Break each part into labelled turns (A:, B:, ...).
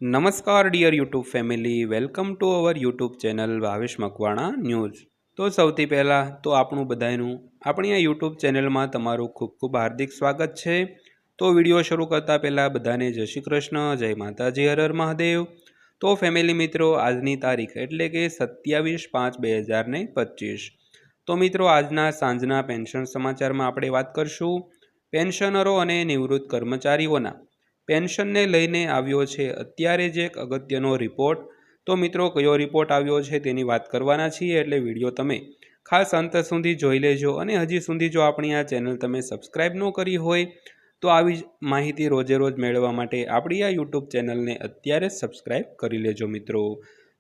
A: નમસ્કાર dear YouTube family, welcome to our YouTube channel Bhavesh Makwana news. તો સૌથી પહેલાં તો આપણું બધાનું આપણી આ યુટ્યુબ ચેનલમાં તમારું ખૂબ ખૂબ હાર્દિક સ્વાગત છે। તો વિડીયો શરૂ કરતાં પહેલાં બધાને જય શ્રી કૃષ્ણ, જય માતાજી, હર હર મહાદેવ। તો ફેમિલી મિત્રો, આજની તારીખ એટલે કે 27/5/2025। તો મિત્રો, આજના સાંજના પેન્શન સમાચારમાં આપણે વાત કરશું પેન્શનરો અને નિવૃત્ત કર્મચારીઓના પેન્શનને લઈને આવ્યો છે અત્યારે જ એક અગત્યનો રિપોર્ટ। તો મિત્રો, કયો રિપોર્ટ આવ્યો છે તેની વાત કરવાના છીએ, એટલે વિડીયો તમે ખાસ અંત સુધી જોઈ લેજો। અને હજી સુધી જો આપણી આ ચેનલ તમે સબસ્ક્રાઈબ ન કરી હોય તો આવી જ માહિતી રોજે રોજ મેળવવા માટે આપણી આ યુટ્યુબ ચેનલને અત્યારે જ સબસ્ક્રાઈબ કરી લેજો મિત્રો।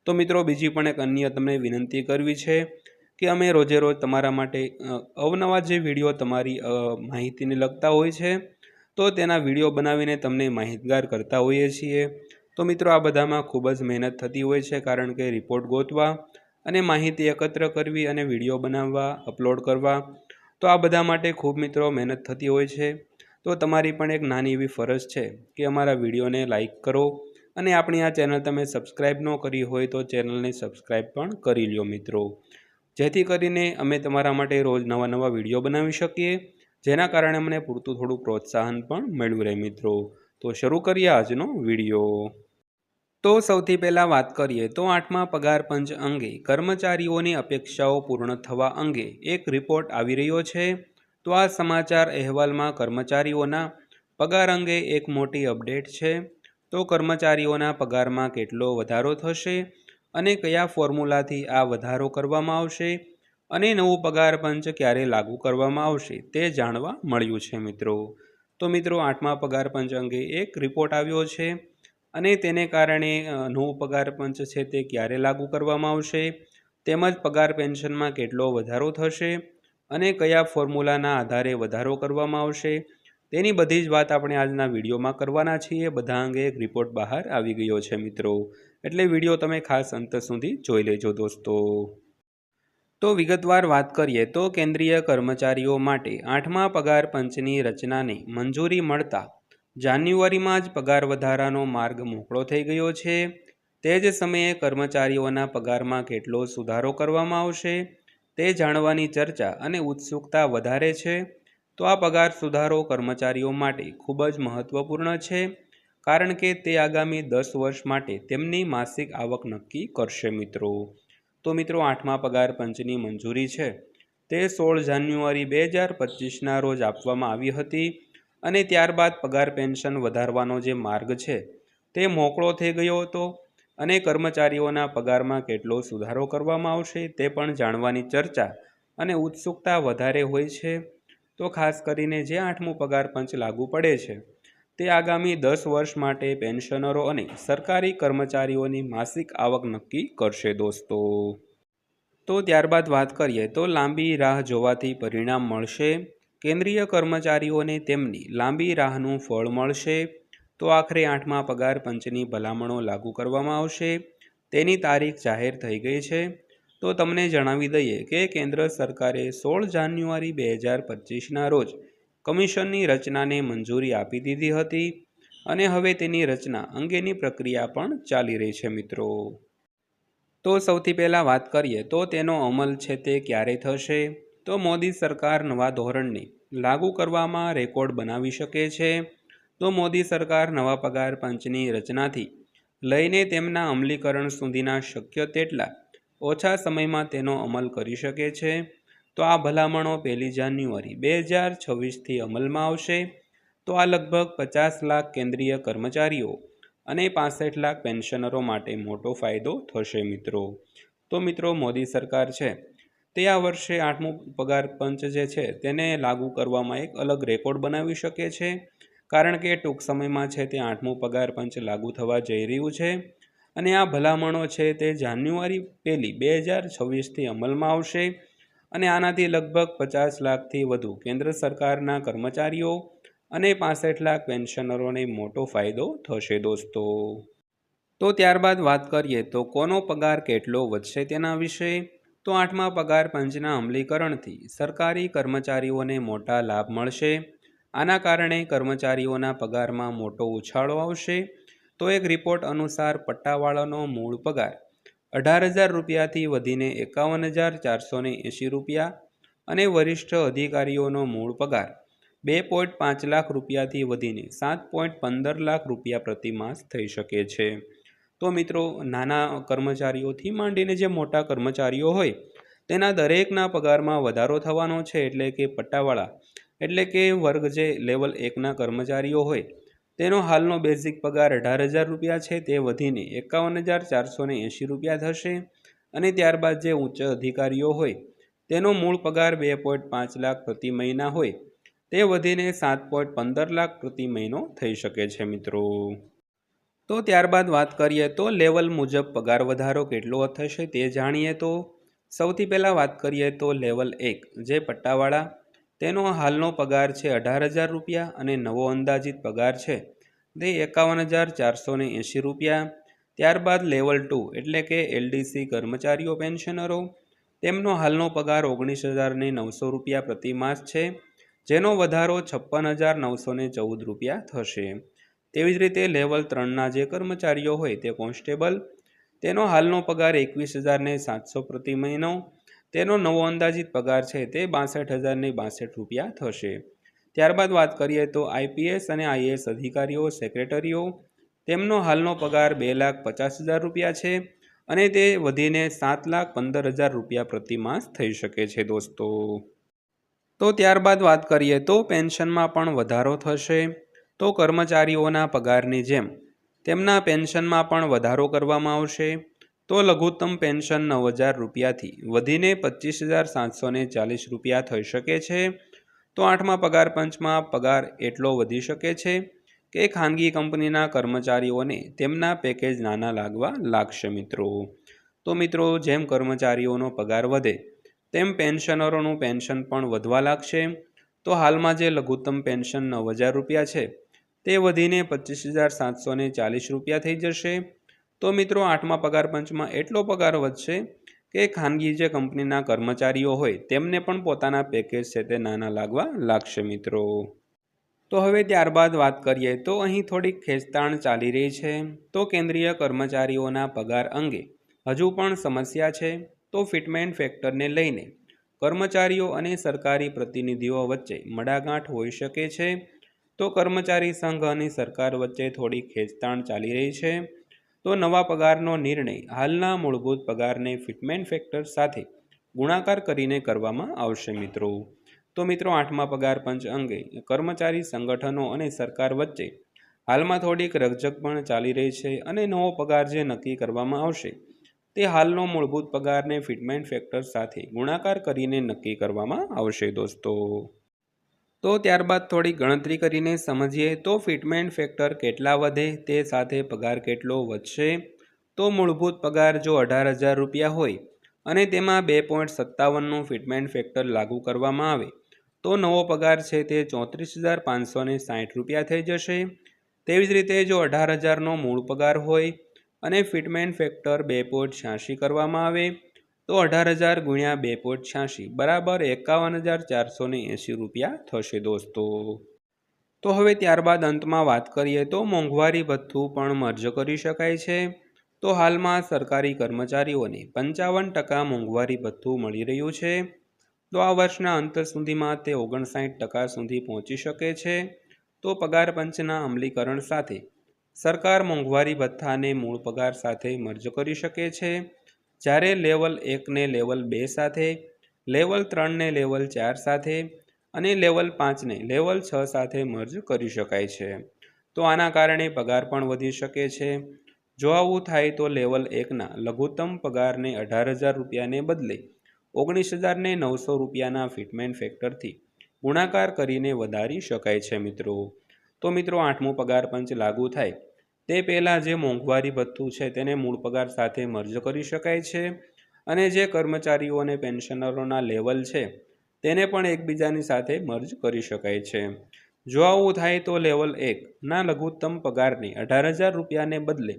A: તો મિત્રો, બીજી પણ એક અન્ય તમને વિનંતી કરવી છે કે અમે રોજે રોજ તમારા માટે અવનવા જે વિડીયો તમારી માહિતીને લગતા હોય છે તો તેના વિડીયો બનાવીને તમને માહિતગાર કરતા હોઈએ છીએ। તો મિત્રો, આ બધામાં ખૂબ જ મહેનત થતી હોય છે, કારણ કે રિપોર્ટ ગોતવા અને માહિતી એકત્ર કરવી અને વિડીયો બનાવવા, અપલોડ કરવા, તો આ બધા માટે ખૂબ મિત્રો મહેનત થતી હોય છે। તો તમારી પણ એક નાની એવી ફરજ છે કે અમારા વિડીયોને લાઈક કરો અને આપણી આ ચેનલ તમે સબસ્ક્રાઈબ ન કરી હોય તો ચેનલને સબસ્ક્રાઈબ પણ કરી લ્યો મિત્રો, જેથી કરીને અમે તમારા માટે રોજ નવા વિડીયો બનાવી શકીએ, જેના કારણે અમને પૂરતું થોડું પ્રોત્સાહન પણ મળ્યું રહે મિત્રો। તો શરૂ કરીએ આજનો વિડીયો। તો સૌથી પહેલાં વાત કરીએ તો 8મા પગાર પંચ અંગે કર્મચારીઓની અપેક્ષાઓ પૂર્ણ થવા અંગે એક રિપોર્ટ આવી રહ્યો છે। તો આ સમાચાર અહેવાલમાં કર્મચારીઓના પગાર અંગે એક મોટી અપડેટ છે। તો કર્મચારીઓના પગારમાં કેટલો વધારો થશે અને કયા ફોર્મ્યુલાથી આ વધારો કરવામાં આવશે અને નવું પગાર પંચ ક્યારે લાગુ કરવામાં આવશે તે જાણવા મળ્યું છે મિત્રો। તો મિત્રો, 8મા પગાર પંચ અંગે એક રિપોર્ટ આવ્યો છે અને તેને કારણે નવું પગાર પંચ છે તે ક્યારે લાગુ કરવામાં આવશે, તેમજ પગાર પેન્શનમાં કેટલો વધારો થશે અને કયા ફોર્મ્યુલાના આધારે વધારો કરવામાં આવશે તેની બધી જ વાત આપણે આજના વિડીયોમાં કરવાના છીએ। બધા અંગે એક રિપોર્ટ બહાર આવી ગયો છે મિત્રો, એટલે વિડીયો તમે ખાસ અંત સુધી જોઈ લેજો દોસ્તો। તો વિગતવાર વાત કરીએ તો કેન્દ્રીય કર્મચારીઓ માટે 8મા પગાર પંચની રચનાને મંજૂરી મળતા જાન્યુઆરીમાં જ પગાર વધારાનો માર્ગ મોકળો થઈ ગયો છે। તે જ સમયે કર્મચારીઓના પગારમાં કેટલો સુધારો કરવામાં આવશે તે જાણવાની ચર્ચા અને ઉત્સુકતા વધારે છે। તો આ પગાર સુધારો કર્મચારીઓ માટે ખૂબ જ મહત્વપૂર્ણ છે, કારણ કે તે આગામી 10 વર્ષ માટે તેમની માસિક આવક નક્કી કરશે મિત્રો। તો મિત્રો, 8મા પગાર પંચની મંજૂરી છે તે 16 જાન્યુઆરી 2025ના રોજ આપવામાં આવી હતી અને ત્યારબાદ પગાર પેન્શન વધારવાનો જે માર્ગ છે તે મોકળો થઈ ગયો હતો અને કર્મચારીઓના પગારમાં કેટલો સુધારો કરવામાં આવશે તે પણ જાણવાની ચર્ચા અને ઉત્સુકતા વધારે હોય છે। તો ખાસ કરીને જે 8મું પગાર પંચ લાગુ પડે છે તે આગામી 10 વર્ષ માટે પેન્શનરો અને સરકારી કર્મચારીઓની માસિક આવક નક્કી કરશે દોસ્તો। તો ત્યારબાદ વાત કરીએ તો લાંબી રાહ જોવાથી પરિણામ મળશે, કેન્દ્રીય કર્મચારીઓને તેમની લાંબી રાહનું ફળ મળશે। તો આખરે 8મા પગાર પંચની ભલામણો લાગુ કરવામાં આવશે તેની તારીખ જાહેર થઈ ગઈ છે। તો તમને જણાવી દઈએ કે કેન્દ્ર સરકારે 16 જાન્યુઆરી 2025ના રોજ કમિશનની રચનાને મંજૂરી આપી દીધી હતી અને હવે તેની રચના અંગેની પ્રક્રિયા પણ ચાલી રહી છે મિત્રો। તો સૌથી પહેલાં વાત કરીએ તો તેનો અમલ છે તે ક્યારે થશે। તો મોદી સરકાર નવા ધોરણને લાગુ કરવામાં રેકોર્ડ બનાવી શકે છે। તો મોદી સરકાર નવા પગાર પંચની રચનાથી લઈને તેમના અમલીકરણ સુધીના શક્ય તેટલા ઓછા સમયમાં તેનો અમલ કરી શકે છે। તો આ ભલામણો 1 જાન્યુઆરી 2026થી અમલમાં આવશે। તો આ લગભગ 50 લાખ કેન્દ્રીય કર્મચારીઓ અને 65 લાખ પેન્શનરો માટે મોટો ફાયદો થશે મિત્રો। તો મિત્રો, મોદી સરકાર છે તે આ વર્ષે 8મું પગાર પંચ જે છે તેને લાગુ કરવામાં એક અલગ રેકોર્ડ બનાવી શકે છે, કારણ કે ટૂંક સમયમાં છે તે 8મું પગાર પંચ લાગુ થવા જઈ રહ્યું છે અને આ ભલામણો છે તે જાન્યુઆરી 1, 2026થી અમલમાં આવશે અને આનાથી લગભગ 50 લાખથી વધુ કેન્દ્ર સરકારના કર્મચારીઓ અને 65 લાખ પેન્શનરોને મોટો ફાયદો થશે દોસ્તો। તો ત્યારબાદ વાત કરીએ તો કોનો પગાર કેટલો વધશે તેના વિશે। તો 8મા પગાર પંચના અમલીકરણથી સરકારી કર્મચારીઓને મોટા લાભ મળશે। આના કારણે કર્મચારીઓના પગારમાં મોટો ઉછાળો આવશે। તો એક રિપોર્ટ અનુસાર પટ્ટાવાળાનો મૂળ પગાર 18,000 રૂપિયાથી વધીને 51,480 રૂપિયા અને વરિષ્ઠ અધિકારીઓનો મૂળ પગાર 2.5 લાખ રૂપિયાથી વધીને 7.15 લાખ રૂપિયા પ્રતિમાસ થઈ શકે છે। તો મિત્રો, નાના કર્મચારીઓથી માંડીને જે મોટા કર્મચારીઓ હોય તેના દરેકના પગારમાં વધારો થવાનો છે। એટલે કે પટ્ટાવાળા એટલે કે વર્ગ જે લેવલ 1ના કર્મચારીઓ હોય તેનો હાલનો બેઝિક પગાર 18,000 રૂપિયા છે તે વધીને 51,480 રૂપિયા થશે અને ત્યારબાદ જે ઉચ્ચ અધિકારીઓ હોય તેનો મૂળ પગાર 2.5 લાખ પ્રતિ મહિના હોય તે વધીને 7.15 લાખ પ્રતિ મહિનો થઈ શકે છે મિત્રો। તો ત્યારબાદ વાત કરીએ તો લેવલ મુજબ પગાર વધારો કેટલો થશે તે જાણીએ। તો સૌથી પહેલાં વાત કરીએ તો લેવલ 1 જે પટ્ટાવાળા તેનો હાલનો પગાર છે 18,000 રૂપિયા અને નવો અંદાજિત પગાર છે તે 51,480 રૂપિયા। ત્યારબાદ લેવલ 2 એટલે કે એલડીસી કર્મચારીઓ પેન્શનરો તેમનો હાલનો પગાર 19,900 રૂપિયા પ્રતિ માસ છે જેનો વધારો 56,914 રૂપિયા થશે। તેવી જ રીતે લેવલ 3ના જે કર્મચારીઓ હોય તે કોન્સ્ટેબલ તેનો હાલનો પગાર 21,700 પ્રતિ મહિનો તેનો નવો અંદાજિત પગાર છે તે 62,062 રૂપિયા થશે। ત્યારબાદ વાત કરીએ તો આઈપીએસ અને આઈએએસ અધિકારીઓ સેક્રેટરીઓ તેમનો હાલનો પગાર 2,50,000 રૂપિયા છે અને તે વધીને 7,15,000 રૂપિયા પ્રતિ માસ થઈ શકે છે દોસ્તો। તો ત્યારબાદ વાત કરીએ તો પેન્શનમાં પણ વધારો થશે। તો કર્મચારીઓના પગારની જેમ તેમના પેન્શનમાં પણ વધારો કરવામાં આવશે। તો લઘુત્તમ પેન્શન 9,000 રૂપિયાથી વધીને 25,740 રૂપિયા થઈ શકે છે। તો 8મા પગાર પંચમાં પગાર એટલો વધી શકે છે કે ખાનગી કંપનીના કર્મચારીઓને તેમના પેકેજ નાના લાગશે મિત્રો। તો મિત્રો, જેમ કર્મચારીઓનો પગાર વધે તેમ પેન્શનરોનું પેન્શન પણ વધવા લાગશે। તો હાલમાં જે લઘુત્તમ પેન્શન 9,000 રૂપિયા છે તે વધીને 25,740 રૂપિયા થઈ જશે। તો મિત્રો, 8મા પગાર પંચમાં એટલો પગાર વધશે કે ખાનગી જે કંપનીના કર્મચારીઓ હોય તેમને પણ પોતાના પેકેજ છે તે નાના લાગશે મિત્રો। તો હવે ત્યારબાદ વાત કરીએ તો અહીં થોડીક ખેંચતાણ ચાલી રહી છે। તો કેન્દ્રીય કર્મચારીઓના પગાર અંગે હજુ પણ સમસ્યા છે। તો ફિટમેન્ટ ફેક્ટરને લઈને કર્મચારીઓ અને સરકારી પ્રતિનિધિઓ વચ્ચે મડાગાંઠ હોઈ શકે છે। તો કર્મચારી સંઘ અને સરકાર વચ્ચે થોડી ખેંચતાણ ચાલી રહી છે। તો નવા પગારનો નિર્ણય હાલના મૂળભૂત પગારને ફિટમેન્ટ ફેક્ટર સાથે ગુણાકાર કરીને કરવામાં આવશે મિત્રો। તો મિત્રો, 8મા પગાર પંચ અંગે કર્મચારી સંગઠનો અને સરકાર વચ્ચે હાલમાં થોડીક રકઝક પણ ચાલી રહી છે અને નવો પગાર જે નક્કી કરવામાં આવશે તે હાલનો મૂળભૂત પગારને ફિટમેન્ટ ફેક્ટર સાથે ગુણાકાર કરીને નક્કી કરવામાં આવશે દોસ્તો। તો ત્યારબાદ થોડી ગણતરી કરીને સમજીએ તો ફિટમેન્ટ ફેક્ટર કેટલા વધે તે સાથે પગાર કેટલો વધશે। તો મૂળભૂત પગાર જો 18,000 રૂપિયા હોય અને તેમાં 2.57નું ફિટમેન્ટ ફેક્ટર લાગુ કરવામાં આવે તો નવો પગાર છે તે 34,560 રૂપિયા થઈ જશે। તેવી જ રીતે જો 18,000નો મૂળ પગાર હોય અને ફિટમેન્ટ ફેક્ટર 2.86 કરવામાં આવે તો 18,000 ગુણ્યા 2.86 બરાબર 51,480 રૂપિયા થશે દોસ્તો। તો હવે ત્યારબાદ અંતમાં વાત કરીએ તો મોંઘવારી ભથ્થું પણ મર્જ કરી શકાય છે। તો હાલમાં સરકારી કર્મચારીઓને 55% મોંઘવારી ભથ્થું મળી રહ્યું છે। તો આ વર્ષના અંત સુધીમાં તે 59% સુધી પહોંચી શકે છે। તો પગાર પંચના અમલીકરણ સાથે સરકાર મોંઘવારી ભથ્થાને મૂળ પગાર સાથે મર્જ કરી શકે છે। જ્યારે લેવલ 1ને લેવલ 2 સાથે, લેવલ 3ને લેવલ 4 સાથે અને લેવલ 5ને લેવલ 6 સાથે મર્જ કરી શકાય છે। તો આના કારણે પગાર પણ વધી શકે છે। જો આવું થાય તો લેવલ 1ના લઘુત્તમ પગારને 18,000 રૂપિયાને બદલે 19,900 રૂપિયાના ફિટમેન્ટ ફેક્ટરથી ગુણાકાર કરીને વધારી શકાય છે મિત્રો। તો મિત્રો, 8મો પગાર પંચ લાગુ થાય તે પહેલાં જે મોંઘવારી ભથ્થું છે તેને મૂળ પગાર સાથે મર્જ કરી શકાય છે અને જે કર્મચારીઓ અને પેન્શનરોના લેવલ છે તેને પણ એકબીજાની સાથે મર્જ કરી શકાય છે। જો આવું થાય તો લેવલ 1ના લઘુત્તમ પગારને 18,000 રૂપિયાને બદલે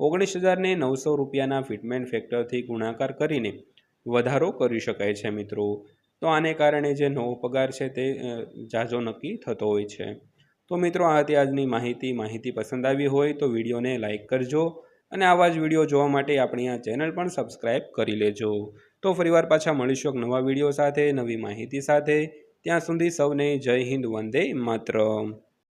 A: 19,900 રૂપિયાના ફિટમેન્ટ ફેક્ટરથી ગુણાકાર કરીને વધારો કરી શકાય છે મિત્રો। તો આને કારણે જે નવો પગાર છે તે ઝાઝો નક્કી થતો હોય છે। તો મિત્રો આ હતી આજની માહિતી પસંદ આવી હોય તો વિડીયોને લાઇક કરજો અને આવા જ વિડીયો જોવા માટે આપણી આ ચેનલ પણ સબસ્ક્રાઈબ કરી લેજો। તો ફરીવાર પાછા મળીશું એક નવા વિડીયો સાથે, નવી માહિતી સાથે। ત્યાં સુધી સૌને જય હિન્દ, વંદે માતરમ।